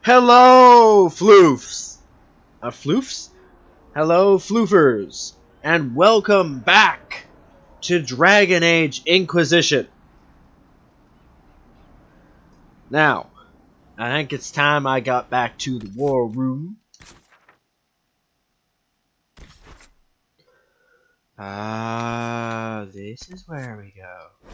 Hello, Floofs! Floofs? Hello, Floofers! And welcome back to Dragon Age Inquisition. Now, I think it's time I got back to the war room. This is where we go.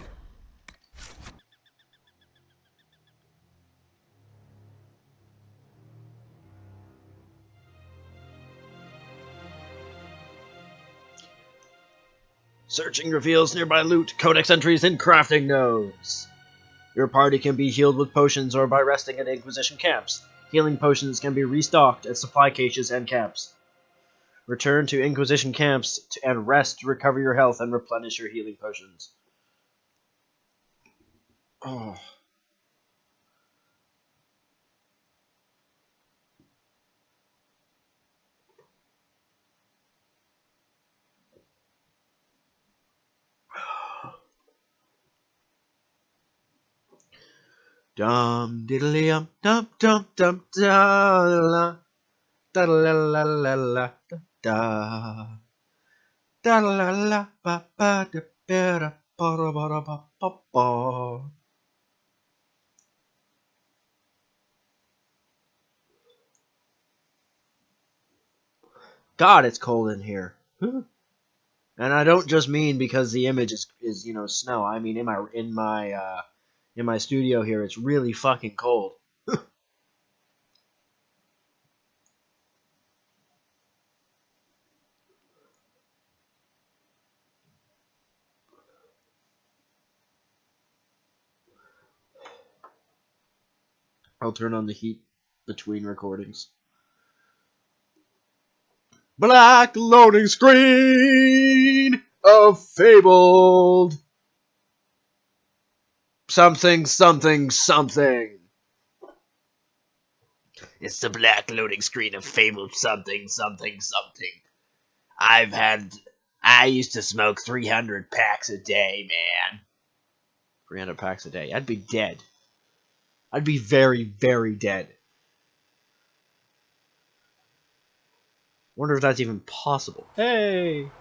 Searching reveals nearby loot, codex entries, and crafting nodes. Your party can be healed with potions or by resting at Inquisition camps. Healing potions can be restocked at supply caches and camps. Return to Inquisition camps and rest to recover your health and replenish your healing potions. Oh. Dum diddly dum dum dum da la da la la la la da da la la ba ba da ba ba ba ba ba ba. God, it's cold in here. And I don't just mean because the image is snow. I mean in my studio here, it's really fucking cold. I'll turn on the heat between recordings. Black loading screen of fabled something something something. It's the black loading screen of fabled something something something. I used to smoke 300 packs a day, man. 300 packs a day. I'd be dead. I'd be very, very dead. Wonder if that's even possible. Hey!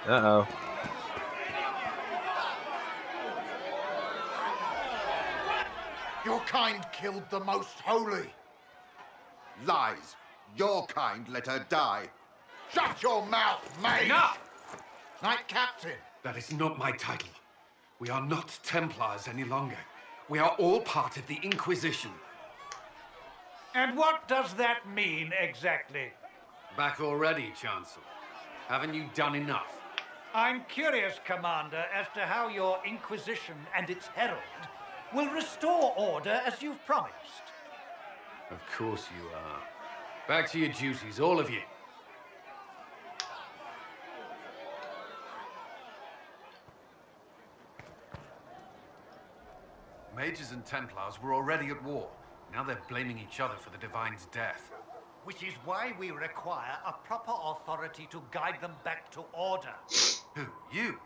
Uh-oh. Your kind killed the most holy. Lies. Your kind let her die. Shut your mouth, mate! Enough! Knight Captain. That is not my title. We are not Templars any longer. We are all part of the Inquisition. And what does that mean exactly? Back already, Chancellor. Haven't you done enough? I'm curious, Commander, as to how your Inquisition and its herald will restore order as you've promised. Of course you are. Back to your duties, all of you. Mages and Templars were already at war. Now they're blaming each other for the Divine's death. Which is why we require a proper authority to guide them back to order. Who? You?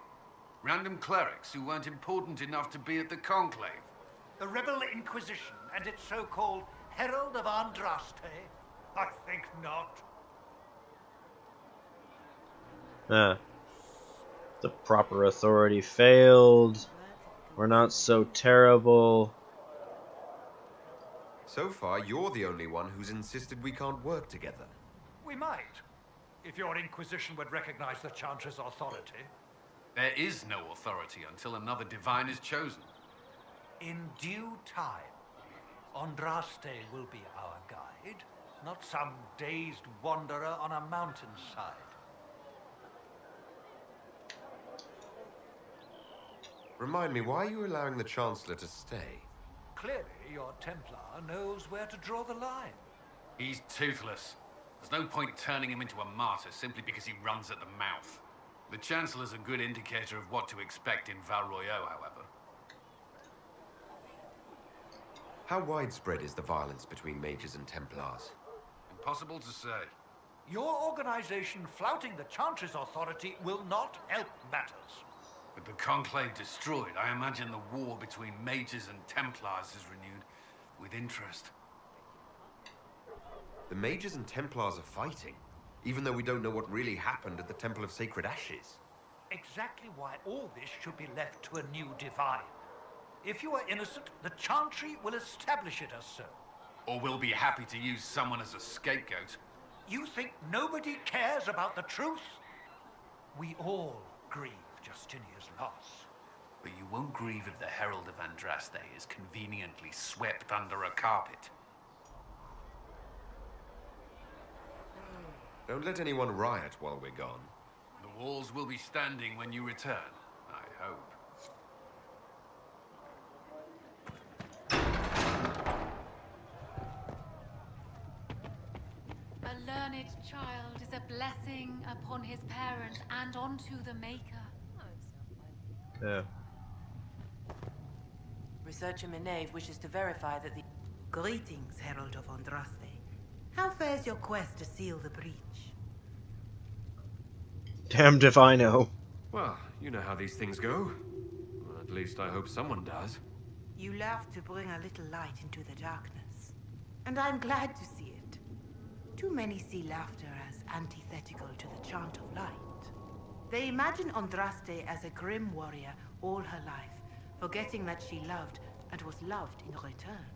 Random clerics who weren't important enough to be at the Conclave? The Rebel Inquisition and its so-called Herald of Andraste? I think not. The proper authority failed. We're not so terrible. So far, you're the only one who's insisted we can't work together. We might, if your Inquisition would recognize the Chancellor's authority. There is no authority until another Divine is chosen. In due time, Andraste will be our guide, not some dazed wanderer on a mountainside. Remind me, why are you allowing the Chancellor to stay? Clearly, your Templar knows where to draw the line. He's toothless. There's no point turning him into a martyr simply because he runs at the mouth. The Chancellor's a good indicator of what to expect in Val Royeaux, however. How widespread is the violence between mages and Templars? Impossible to say. Your organization flouting the Chantry's authority will not help matters. With the Conclave destroyed, I imagine the war between mages and Templars is renewed with interest. The mages and Templars are fighting, even though we don't know what really happened at the Temple of Sacred Ashes. Exactly why all this should be left to a new divine. If you are innocent, the Chantry will establish it as so. Or we'll be happy to use someone as a scapegoat. You think nobody cares about the truth? We all grieve Justinia's loss. But you won't grieve if the Herald of Andraste is conveniently swept under a carpet. Don't let anyone riot while we're gone. The walls will be standing when you return, I hope. A learned child is a blessing upon his parents and onto the Maker. Yeah. Researcher Minave wishes to verify that the... Greetings, Herald of Andraste. How fares your quest to seal the breach? Damned if I know. Well, you know how these things go. Well, at least I hope someone does. You laugh to bring a little light into the darkness. And I'm glad to see it. Too many see laughter as antithetical to the chant of light. They imagine Andraste as a grim warrior all her life, forgetting that she loved and was loved in return.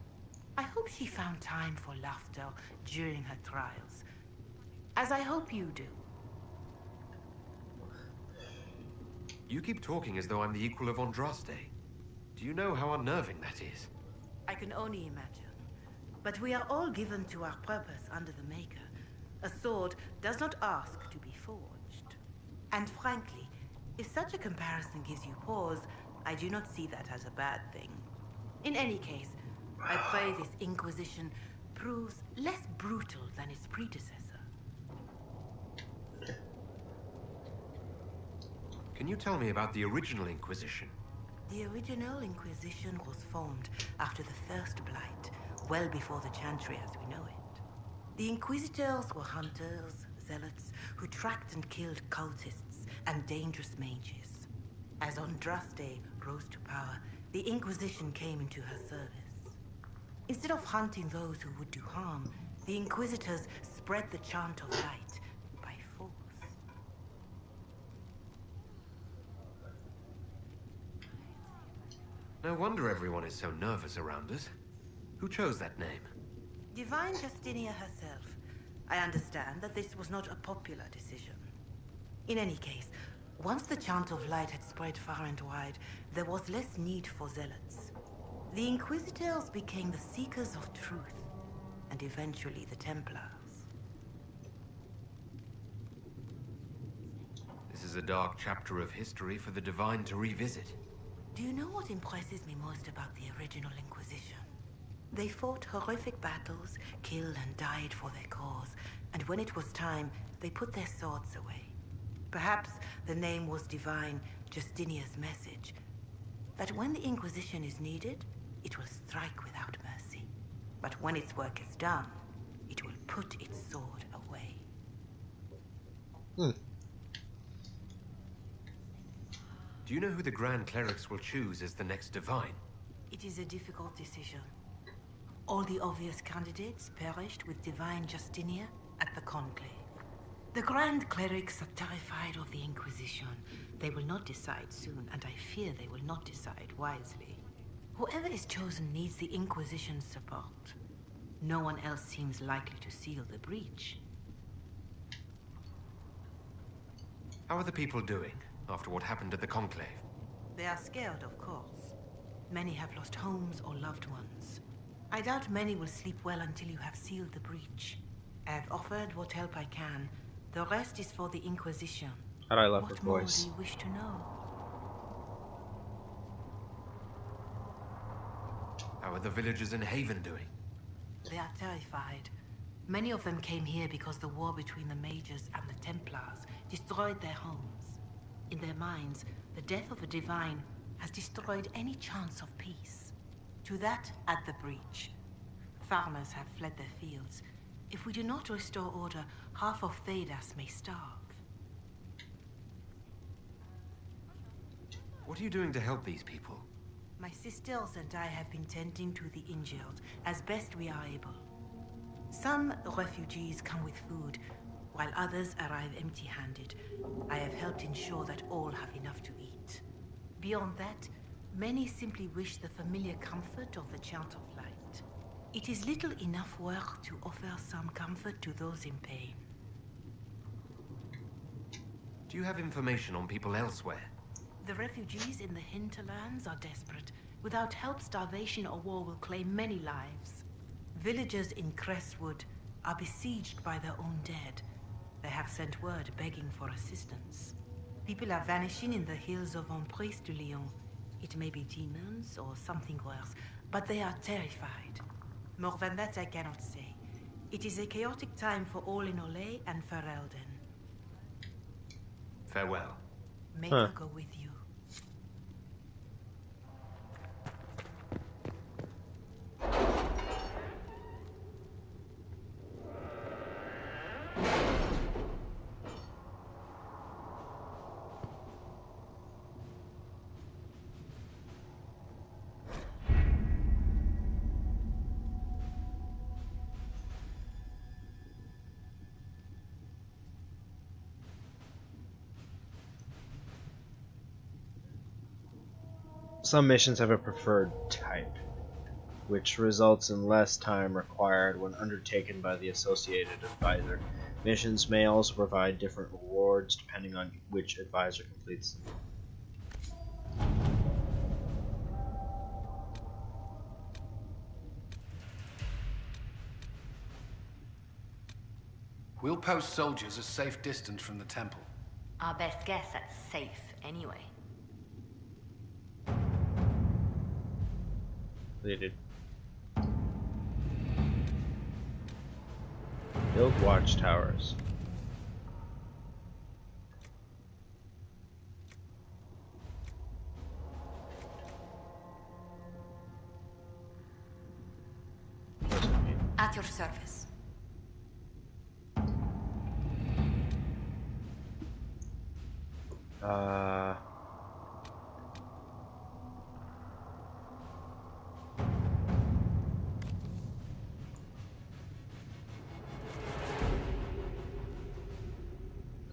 I hope she found time for laughter during her trials, as I hope you do. You keep talking as though I'm the equal of Andraste. Do you know how unnerving that is? I can only imagine. But we are all given to our purpose under the Maker. A sword does not ask to be forged. And frankly, if such a comparison gives you pause, I do not see that as a bad thing. In any case, I pray this Inquisition proves less brutal than its predecessor. Can you tell me about the original Inquisition? The original Inquisition was formed after the First Blight, well before the Chantry as we know it. The Inquisitors were hunters, zealots, who tracked and killed cultists and dangerous mages. As Andraste rose to power, the Inquisition came into her service. Instead of hunting those who would do harm, the Inquisitors spread the chant of light by force. No wonder everyone is so nervous around us. Who chose that name? Divine Justinia herself. I understand that this was not a popular decision. In any case, once the chant of light had spread far and wide, there was less need for zealots. The Inquisitors became the seekers of truth, and eventually the Templars. This is a dark chapter of history for the Divine to revisit. Do you know what impresses me most about the original Inquisition? They fought horrific battles, killed and died for their cause, and when it was time, they put their swords away. Perhaps the name was Divine Justinia's message, that when the Inquisition is needed, it will strike without mercy. But when its work is done, it will put its sword away. Do you know who the Grand Clerics will choose as the next Divine? It is a difficult decision. All the obvious candidates perished with Divine Justinia at the Conclave. The Grand Clerics are terrified of the Inquisition. They will not decide soon, and I fear they will not decide wisely. Whoever is chosen needs the Inquisition's support. No one else seems likely to seal the breach. How are the people doing after what happened at the Conclave? They are scared, of course. Many have lost homes or loved ones. I doubt many will sleep well until you have sealed the breach. I have offered what help I can. The rest is for the Inquisition. How'd I love What her more voice? do you wish to know? How are the villagers in Haven doing? They are terrified. Many of them came here because the war between the Mages and the Templars destroyed their homes. In their minds, the death of a divine has destroyed any chance of peace. To that, add the breach. Farmers have fled their fields. If we do not restore order, half of Thedas may starve. What are you doing to help these people? My sisters and I have been tending to the injured as best we are able. Some refugees come with food, while others arrive empty-handed. I have helped ensure that all have enough to eat. Beyond that, many simply wish the familiar comfort of the Chant of Light. It is little enough work to offer some comfort to those in pain. Do you have information on people elsewhere? The refugees in the hinterlands are desperate. Without help, starvation or war will claim many lives. Villagers in Crestwood are besieged by their own dead. They have sent word begging for assistance. People are vanishing in the hills of Emprise de Lyon. It may be demons or something worse, but they are terrified. More than that I cannot say. It is a chaotic time for all in Olay and Ferelden. Farewell. May her go with you. Some missions have a preferred type, which results in less time required when undertaken by the associated advisor. Missions may also provide different rewards depending on which advisor completes them. We'll post soldiers a safe distance from the temple. Our best guess at safe, anyway. They did. Build watchtowers. At your service.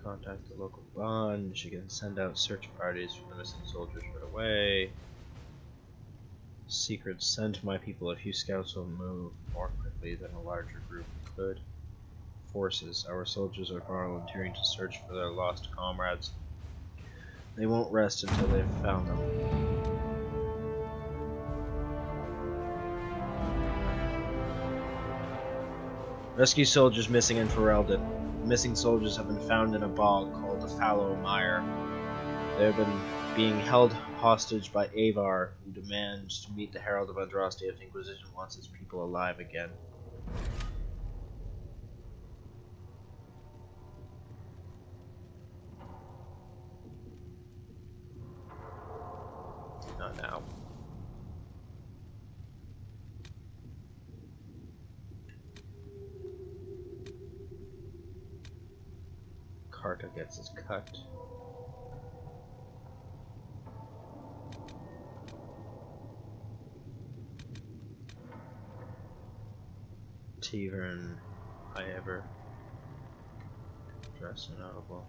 Contact the local bunch. You can send out search parties for the missing soldiers right away. Secret, send my people. A few scouts will move more quickly than a larger group could. Forces. Our soldiers are volunteering to search for their lost comrades. They won't rest until they've found them. Rescue soldiers missing in Ferelden. Missing soldiers have been found in a bog called the Fallow Mire. They have been being held hostage by Avar, who demands to meet the Herald of Andraste if the Inquisition wants its people alive again. Not now. Carta gets his cut. Tevern, I ever dress notable.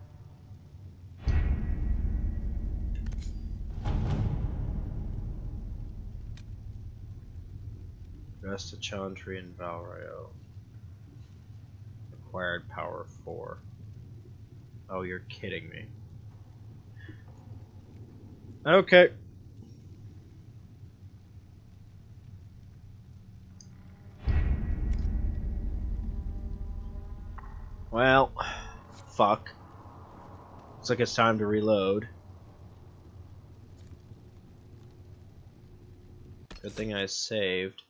Rest of Chantry and Valrayo. Acquired power 4. Oh, you're kidding me. Okay. Well, fuck. Looks like it's time to reload. Good thing I saved.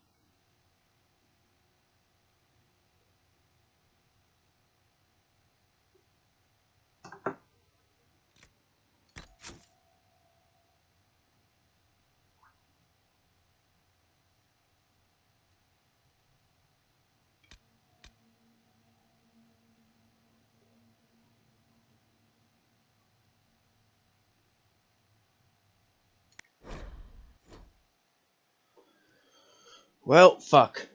Well, fuck.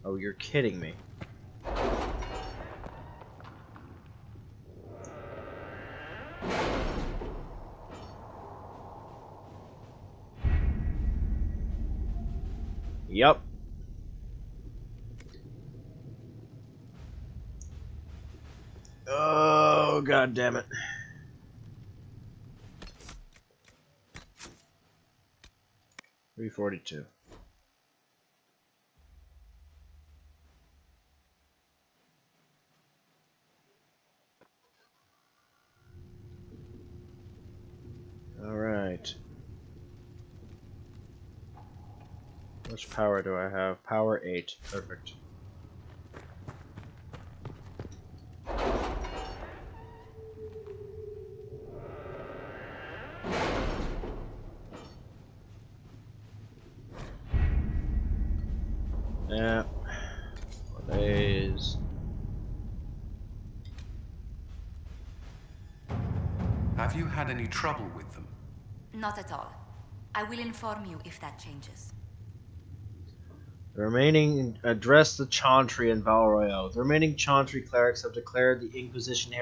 Oh, you're kidding me. Yup. Oh, god damn it. $342. Alright. How much power do I have? Power 8. Perfect. Yeah. Days. Have you had any trouble with them? Not at all. I will inform you if that changes. The remaining address the Chauntry and Val Royale. The remaining Chauntry clerics have declared the Inquisition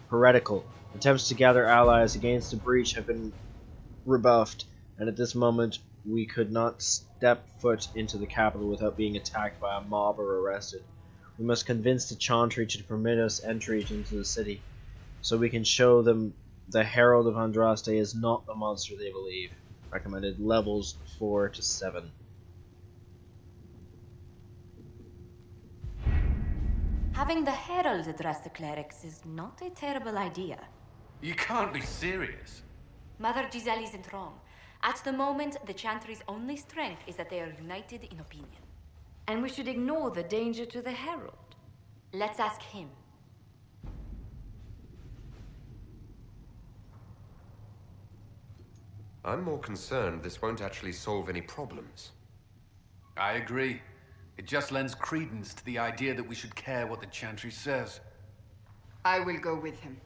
heretical. Attempts to gather allies against the breach have been rebuffed, and at this moment we could not step foot into the capital without being attacked by a mob or arrested. We must convince the Chauntry to permit us entry into the city, so we can show them the Herald of Andraste is not the monster they believe. Recommended levels 4 to 7. Having the Herald address the clerics is not a terrible idea. You can't be serious. Mother Giselle isn't wrong. At the moment, the Chantry's only strength is that they are united in opinion. And we should ignore the danger to the Herald. Let's ask him. I'm more concerned this won't actually solve any problems. I agree. It just lends credence to the idea that we should care what the Chantry says. I will go with him.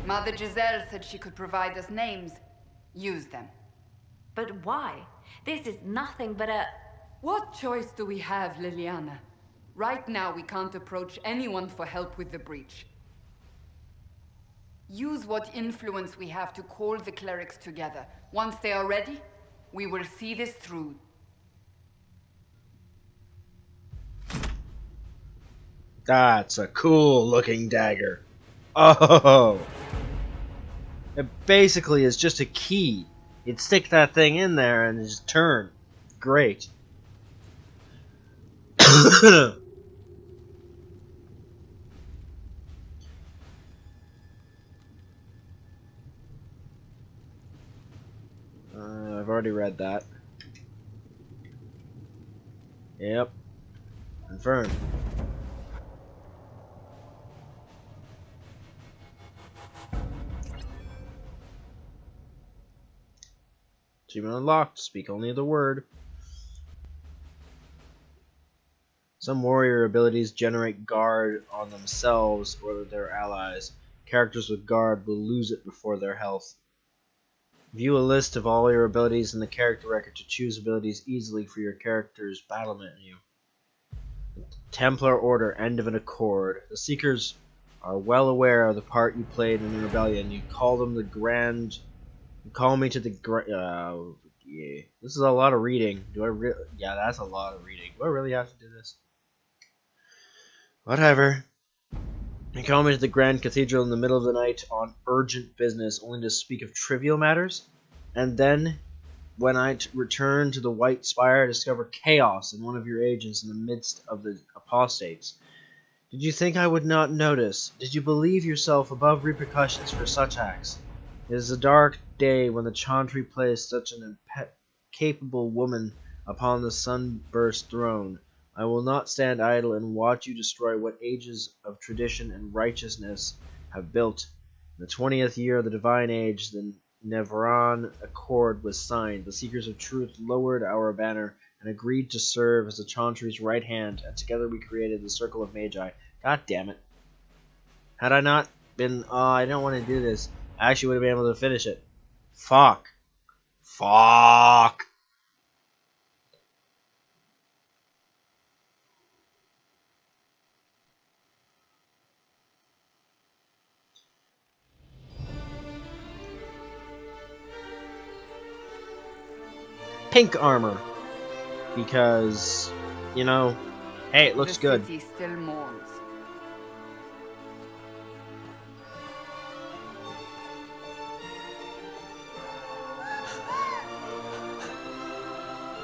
Mother Giselle said she could provide us names. Use them. But why? This is nothing but a... What choice do we have, Liliana? Right now we can't approach anyone for help with the breach. Use what influence we have to call the clerics together. Once they are ready, we will see this through. That's a cool looking dagger. Oh! It basically is just a key. You'd stick that thing in there and just turn. Great. I've already read that. Yep. Confirmed. Achievement unlocked. Speak only the word. Some warrior abilities generate guard on themselves or their allies. Characters with guard will lose it before their health. View a list of all your abilities in the character record to choose abilities easily for your character's battle menu. Templar Order, End of an Accord. The Seekers are well aware of the part you played in the rebellion. You call them the Grand... You call me to the yeah. This is a lot of reading. Do I really... Yeah, that's a lot of reading. Do I really have to do this? Whatever. You call me to the Grand Cathedral in the middle of the night on urgent business, only to speak of trivial matters. And then, when I return to the White Spire, I discover chaos in one of your agents in the midst of the apostates. Did you think I would not notice? Did you believe yourself above repercussions for such acts? It is a dark day when the Chantry placed such an incapable woman upon the sunburst throne. I will not stand idle and watch you destroy what ages of tradition and righteousness have built. In the 20th year of the Divine Age, the Nevron Accord was signed. The Seekers of Truth lowered our banner and agreed to serve as the Chantry's right hand, and together we created the Circle of Magi. God damn it. Had I not been... Oh, I don't want to do this. I actually would have been able to finish it. Fuck. Fuck. Pink armor. Because, you know, hey, it looks good. The city still mourns.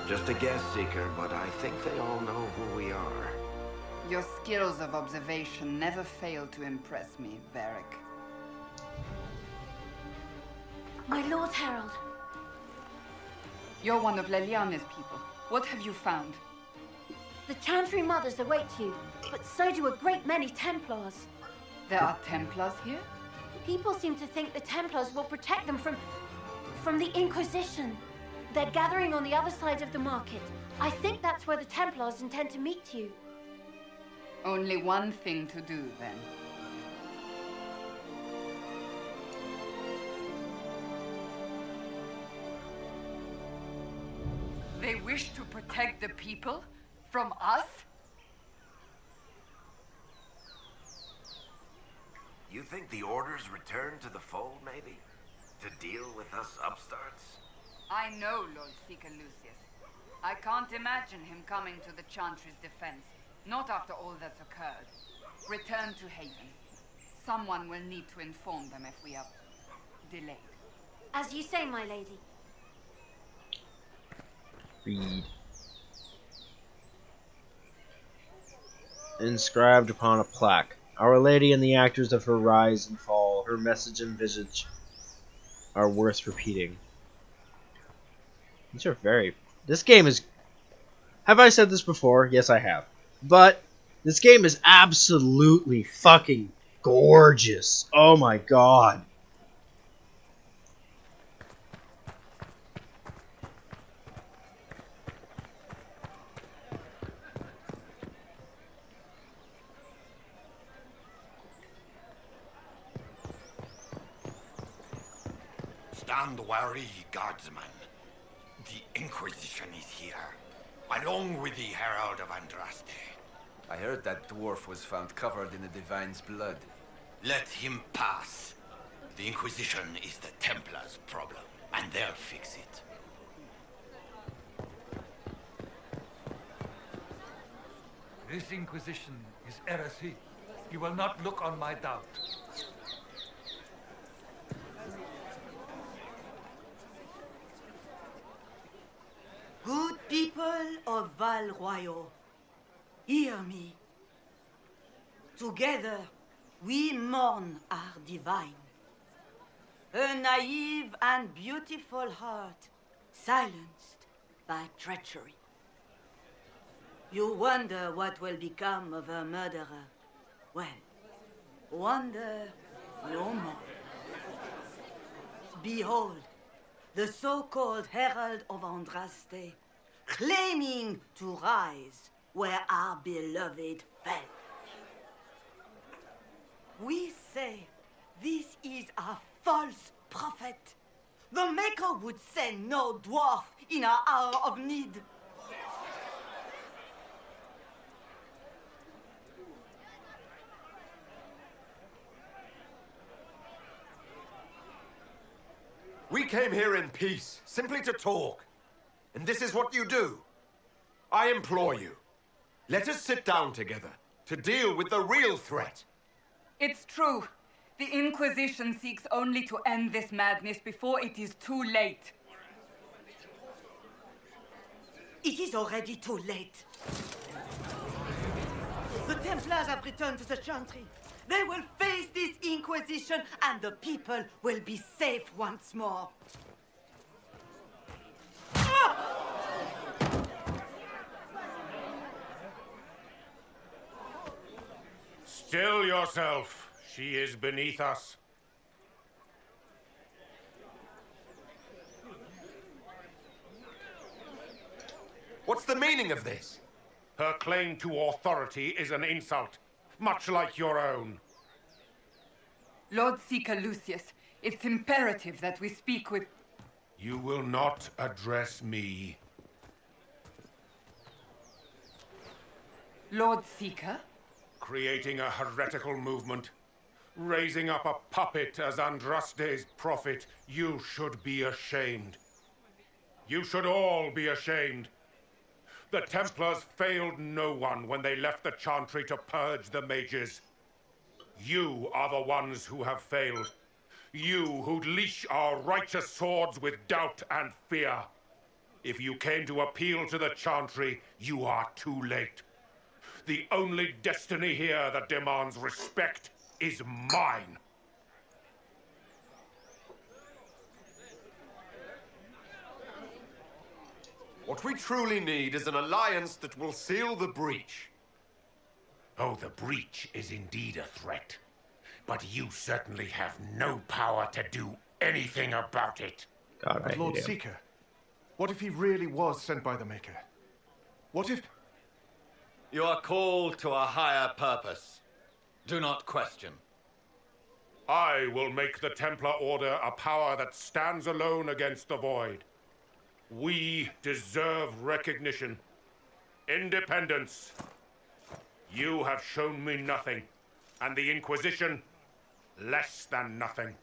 Just a guest seeker, but I think they all know who we are. Your skills of observation never fail to impress me, Varric. My Lord Herald. You're one of Leliana's people. What have you found? The Chantry Mothers await you, but so do a great many Templars. There are Templars here? People seem to think the Templars will protect them from the Inquisition. They're gathering on the other side of the market. I think that's where the Templars intend to meet you. Only one thing to do, then. They wish to protect the people? From us? You think the Order's return to the fold, maybe? To deal with us upstarts? I know Lord Seeker Lucius. I can't imagine him coming to the Chantry's defense. Not after all that's occurred. Return to Haven. Someone will need to inform them if we are delayed. As you say, my lady. Read. Inscribed upon a plaque. Our Lady and the actors of her rise and fall, her message and visage are worth repeating. These are very... This game is... Have I said this before? Yes, I have. But this game is absolutely fucking gorgeous. Oh my god. Stand wary, guardsman. The Inquisition is here, along with the Herald of Andraste. I heard that dwarf was found covered in the Divine's blood. Let him pass. The Inquisition is the Templars' problem, and they'll fix it. This Inquisition is heresy. You will not look on my doubt. Good people of Val Royal, hear me. Together, we mourn our divine. A naive and beautiful heart, silenced by treachery. You wonder what will become of a murderer. Well, wonder no more. Behold, the so-called Herald of Andraste, claiming to rise where our beloved fell. We say this is a false prophet. The Maker would send no dwarf in our hour of need. We came here in peace, simply to talk. And this is what you do. I implore you, let us sit down together to deal with the real threat. It's true. The Inquisition seeks only to end this madness before it is too late. It is already too late. The Templars have returned to the Chantry. They will face this Inquisition, and the people will be safe once more. Still yourself. She is beneath us. What's the meaning of this? Her claim to authority is an insult, much like your own. Lord Seeker Lucius, it's imperative that we speak with... You will not address me. Lord Seeker? Creating a heretical movement, raising up a puppet as Andraste's prophet, you should be ashamed. You should all be ashamed. The Templars failed no one when they left the Chantry to purge the mages. You are the ones who have failed. You who'd leash our righteous swords with doubt and fear. If you came to appeal to the Chantry, you are too late. The only destiny here that demands respect is mine. What we truly need is an alliance that will seal the breach. Oh, the breach is indeed a threat. But you certainly have no power to do anything about it. But Lord Seeker, what if he really was sent by the Maker? What if... You are called to a higher purpose. Do not question. I will make the Templar Order a power that stands alone against the Void. We deserve recognition. Independence. You have shown me nothing, and the Inquisition, less than nothing.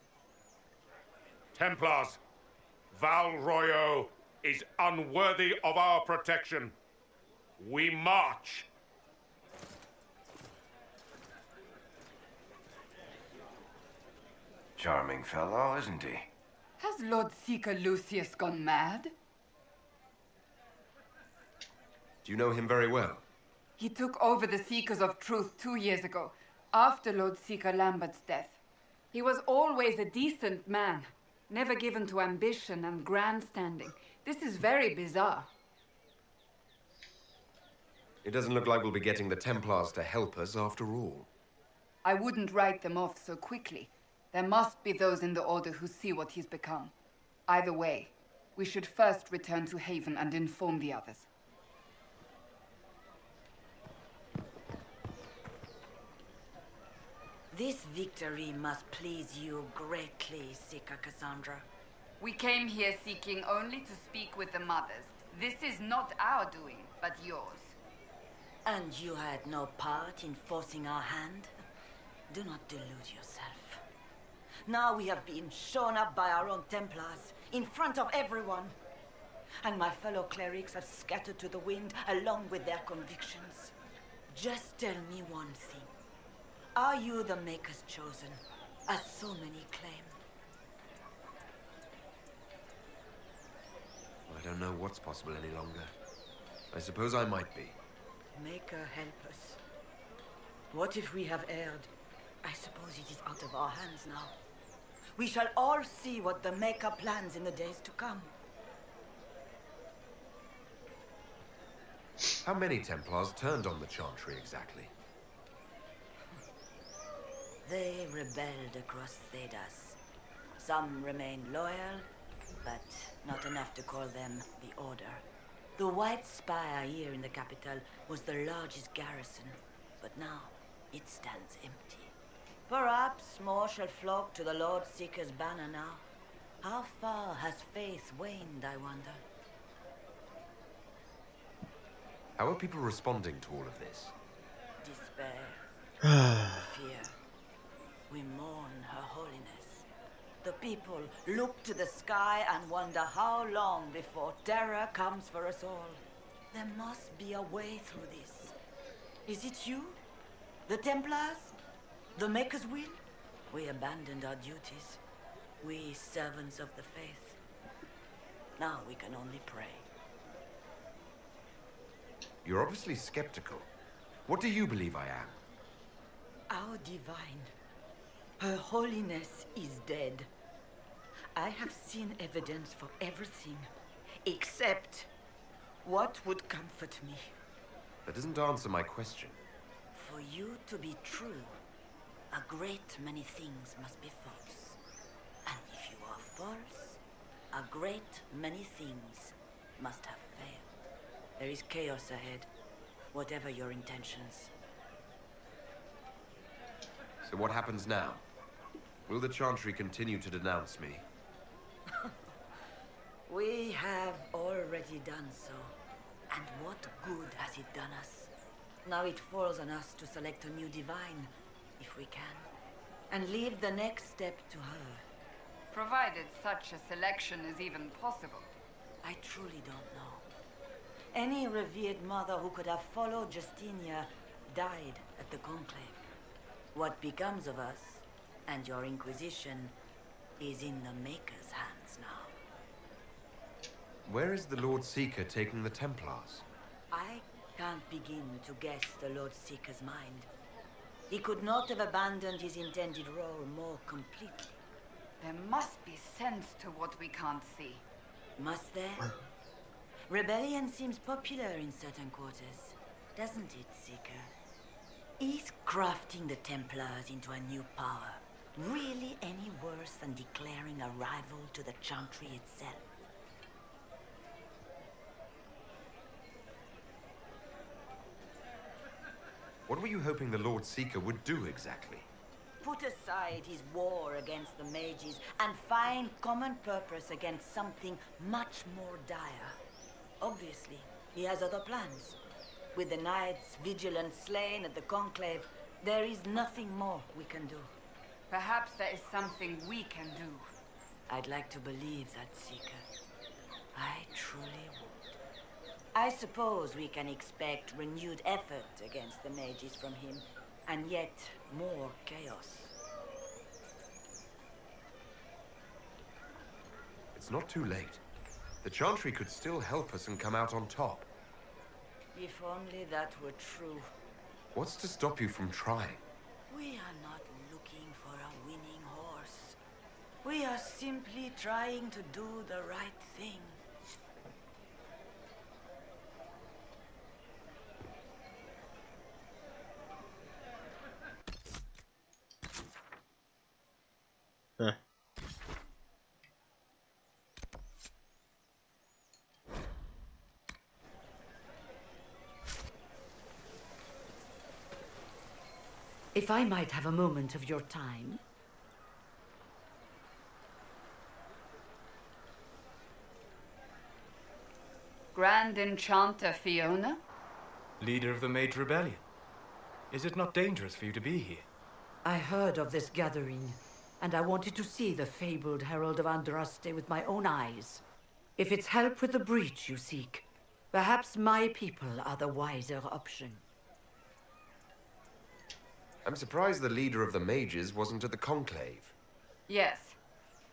Templars, Val Royo is unworthy of our protection. We march. Charming fellow, isn't he? Has Lord Seeker Lucius gone mad? Do you know him very well? He took over the Seekers of Truth 2 years ago, after Lord Seeker Lambert's death. He was always a decent man, never given to ambition and grandstanding. This is very bizarre. It doesn't look like we'll be getting the Templars to help us after all. I wouldn't write them off so quickly. There must be those in the Order who see what he's become. Either way, we should first return to Haven and inform the others. This victory must please you greatly, Seeker Cassandra. We came here seeking only to speak with the mothers. This is not our doing, but yours. And you had no part in forcing our hand? Do not delude yourself. Now we have been shown up by our own Templars, in front of everyone. And my fellow clerics have scattered to the wind along with their convictions. Just tell me one thing. Are you the Maker's chosen, as so many claim? I don't know what's possible any longer. I suppose I might be. Maker, help us. What if we have erred? I suppose it is out of our hands now. We shall all see what the Maker plans in the days to come. How many Templars turned on the Chantry exactly? They rebelled across Thedas. Some remained loyal, but not enough to call them the Order. The White Spire here in the capital was the largest garrison, but now it stands empty. Perhaps more shall flock to the Lord Seeker's banner now. How far has faith waned, I wonder? How are people responding to all of this? Despair. Fear. We mourn Her Holiness. The people look to the sky and wonder how long before terror comes for us all. There must be a way through this. Is it you? The Templars? The Maker's will? We abandoned our duties. We servants of the faith. Now we can only pray. You're obviously skeptical. What do you believe I am? Our divine. Her Holiness is dead. I have seen evidence for everything, except what would comfort me. That doesn't answer my question. For you to be true, a great many things must be false. And if you are false, a great many things must have failed. There is chaos ahead, whatever your intentions. So what happens now? Will the Chantry continue to denounce me? We have already done so. And what good has it done us? Now it falls on us to select a new divine, if we can, and leave the next step to her. Provided such a selection is even possible. I truly don't know. Any revered mother who could have followed Justinia died at the Conclave. What becomes of us, and your Inquisition, is in the Maker's hands now. Where is the Lord Seeker taking the Templars? I can't begin to guess the Lord Seeker's mind. He could not have abandoned his intended role more completely. There must be sense to what we can't see. Must there? Rebellion seems popular in certain quarters, doesn't it, Seeker? Is crafting the Templars into a new power really any worse than declaring a rival to the Chantry itself? What were you hoping the Lord Seeker would do exactly? Put aside his war against the mages and find common purpose against something much more dire. Obviously, he has other plans. With the knights vigilant slain at the Conclave, there is nothing more we can do. Perhaps there is something we can do. I'd like to believe that, Seeker. I truly would. I suppose we can expect renewed effort against the mages from him, and yet more chaos. It's not too late. The Chantry could still help us and come out on top. If only that were true. What's to stop you from trying? We are not looking for a winning horse. We are simply trying to do the right thing. Huh. If I might have a moment of your time. Grand Enchanter Fiona? Leader of the Mage Rebellion. Is it not dangerous for you to be here? I heard of this gathering, and I wanted to see the fabled Herald of Andraste with my own eyes. If it's help with the breach you seek, perhaps my people are the wiser option. I'm surprised the leader of the mages wasn't at the Conclave. Yes.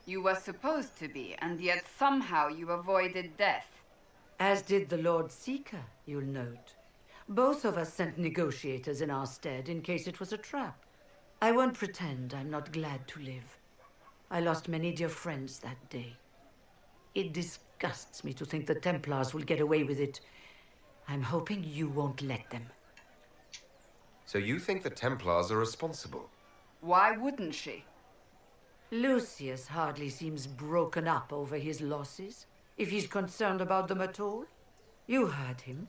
You were supposed to be, and yet somehow you avoided death. As did the Lord Seeker, you'll note. Both of us sent negotiators in our stead in case it was a trap. I won't pretend I'm not glad to live. I lost many dear friends that day. It disgusts me to think the Templars will get away with it. I'm hoping you won't let them. So you think the Templars are responsible? Why wouldn't she? Lucius hardly seems broken up over his losses, if he's concerned about them at all. You heard him.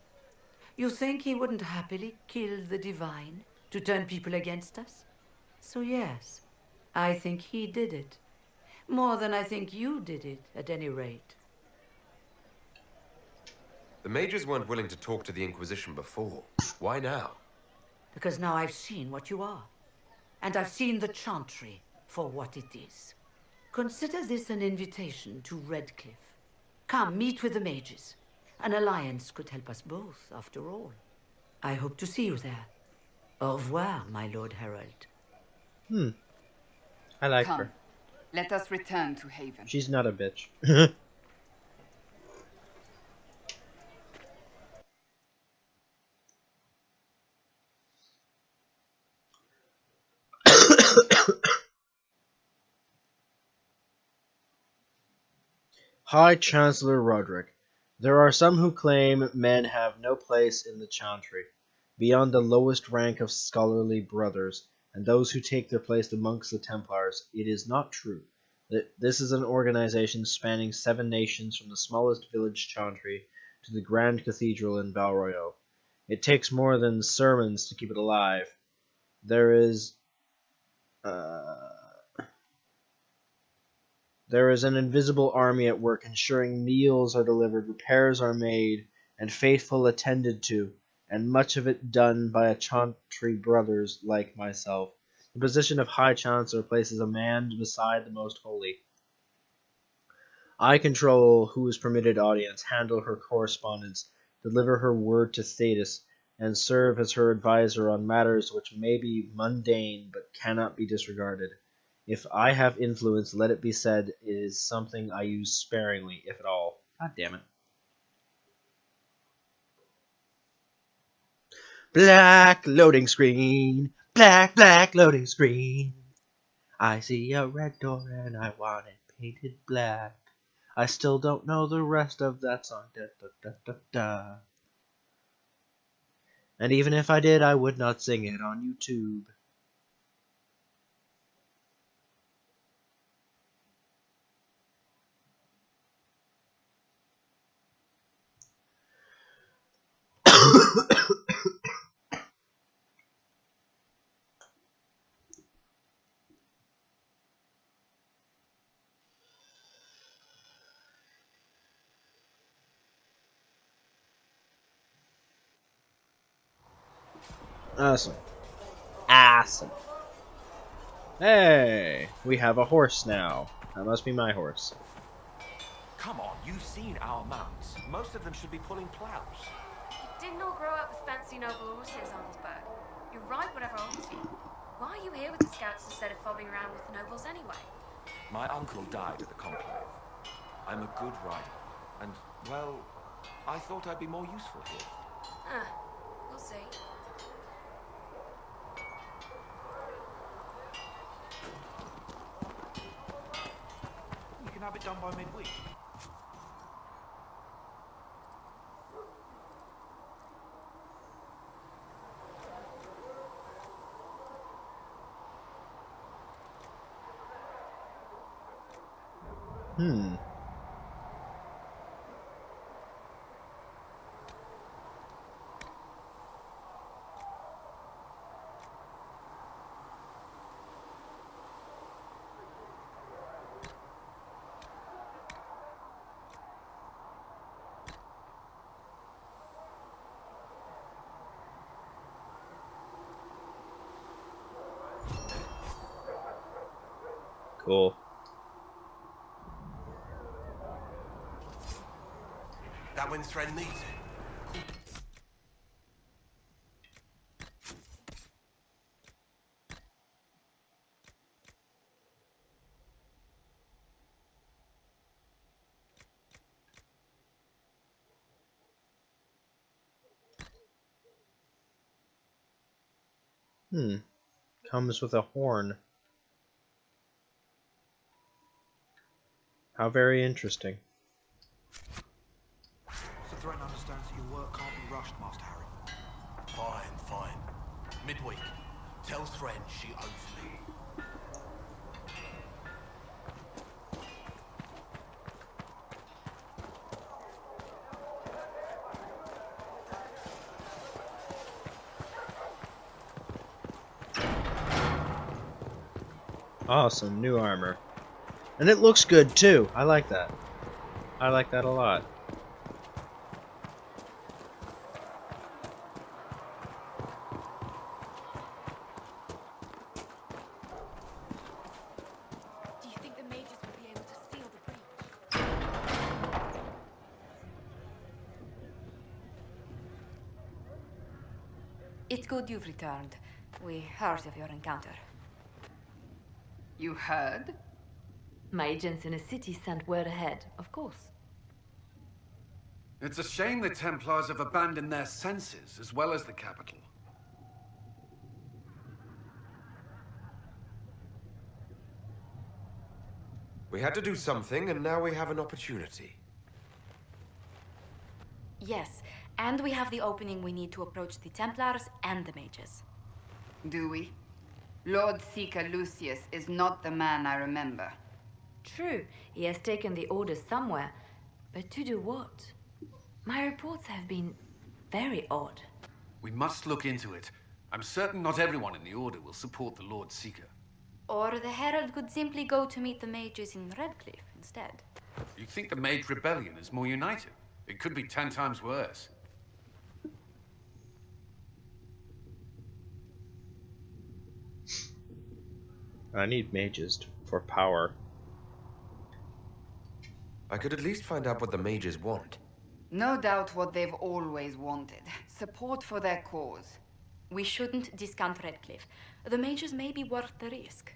You think he wouldn't happily kill the Divine to turn people against us? So yes, I think he did it. More than I think you did it, at any rate. The mages weren't willing to talk to the Inquisition before. Why now? Because now I've seen what you are. And I've seen the Chantry for what it is. Consider this an invitation to Redcliffe. Come, meet with the mages. An alliance could help us both, after all. I hope to see you there. Au revoir, my Lord Herald. I like Come. her. Let us return to Haven. She's not a bitch. High Chancellor Roderick. There are some who claim men have no place in the Chantry, beyond the lowest rank of scholarly brothers, and those who take their place amongst the Templars. It is not true. This is an organization spanning 7 nations from the smallest village Chantry to the Grand Cathedral in Valroyo. It takes more than sermons to keep it alive. There is an invisible army at work ensuring meals are delivered, repairs are made, and faithful attended to, and much of it done by a chantry brothers like myself. The position of High Chancellor places a man beside the Most Holy. I control who is permitted audience, handle her correspondence, deliver her word to Thetis, and serve as her advisor on matters which may be mundane but cannot be disregarded. If I have influence, let it be said, it is something I use sparingly, if at all. God damn it. Black loading screen. Black loading screen. I see a red door and I want it painted black. I still don't know the rest of that song. Da, da, da, da, da. And even if I did, I would not sing it on YouTube. Awesome. Hey, we have a horse now. That must be my horse. Come on, you've seen our mounts. Most of them should be pulling plows. You didn't all grow up with fancy noble horses, Arnsberg. You're right, whatever else you. Why are you here with the scouts instead of fobbing around with the nobles anyway? My uncle died at the conclave. I'm a good rider, and, well, I thought I'd be more useful here. We'll see. You can have it done by midweek. Cool. That when Thren needs it. Comes with a horn. How very interesting. So Thren understands that your work can't be rushed, Master Harry. Fine. Midweek. Tell Thren she owes me. Awesome, new armor. And it looks good too. I like that. I like that a lot. Do you think the mages will be able to seal the breach? It's good you've returned. We heard of your encounter. You heard? My agents in the city sent word ahead, of course. It's a shame the Templars have abandoned their senses, as well as the capital. We had to do something, and now we have an opportunity. Yes, and we have the opening we need to approach the Templars and the mages. Do we? Lord Seeker Lucius is not the man I remember. True, he has taken the orders somewhere, but to do what? My reports have been very odd. We must look into it. I'm certain not everyone in the Order will support the Lord Seeker. Or the Herald could simply go to meet the mages in Redcliffe instead. You think the Mage Rebellion is more united? It could be 10 times worse. I need mages for power. I could at least find out what the mages want. No doubt what they've always wanted. Support for their cause. We shouldn't discount Redcliffe. The mages may be worth the risk.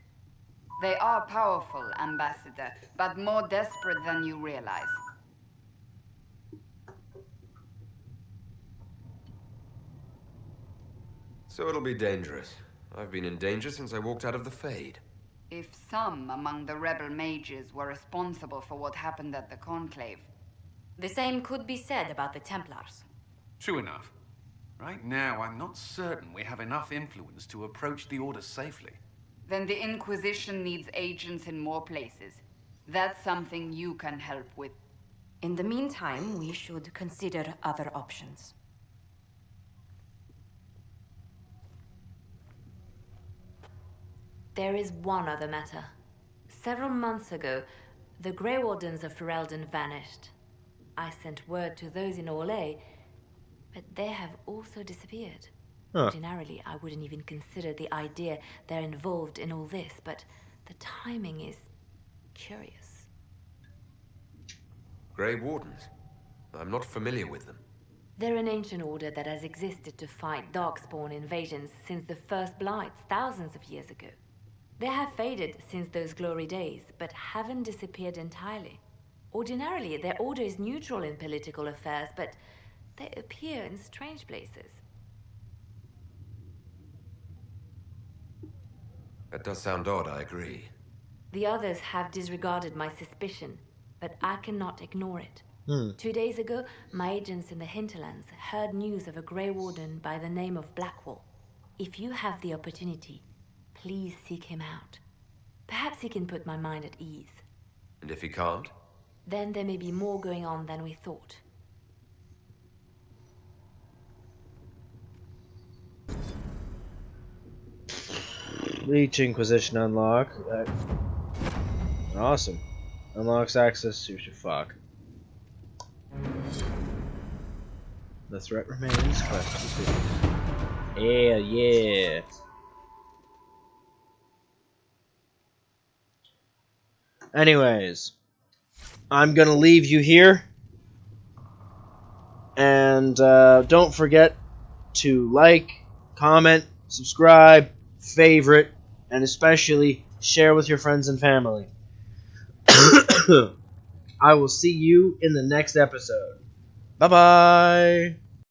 They are powerful, Ambassador, but more desperate than you realize. So it'll be dangerous. I've been in danger since I walked out of the Fade. If some among the rebel mages were responsible for what happened at the Conclave. The same could be said about the Templars. True enough. Right now, I'm not certain we have enough influence to approach the Order safely. Then the Inquisition needs agents in more places. That's something you can help with. In the meantime, we should consider other options. There is one other matter. Several months ago, the Grey Wardens of Ferelden vanished. I sent word to those in Orlais, but they have also disappeared. Huh. Ordinarily, I wouldn't even consider the idea they're involved in all this, but the timing is curious. Grey Wardens? I'm not familiar with them. They're an ancient order that has existed to fight Darkspawn invasions since the First Blights thousands of years ago. They have faded since those glory days, but haven't disappeared entirely. Ordinarily, their order is neutral in political affairs, but they appear in strange places. That does sound odd, I agree. The others have disregarded my suspicion, but I cannot ignore it. 2 days ago, my agents in the hinterlands heard news of a Grey Warden by the name of Blackwall. If you have the opportunity, please seek him out. Perhaps he can put my mind at ease. And if he can't? Then there may be more going on than we thought. Reach Inquisition unlock. Awesome. Unlocks access to your fuck. The threat remains. Yeah, yeah. Anyways, I'm gonna leave you here. And don't forget to like, comment, subscribe, favorite, and especially share with your friends and family. I will see you in the next episode. Bye-bye!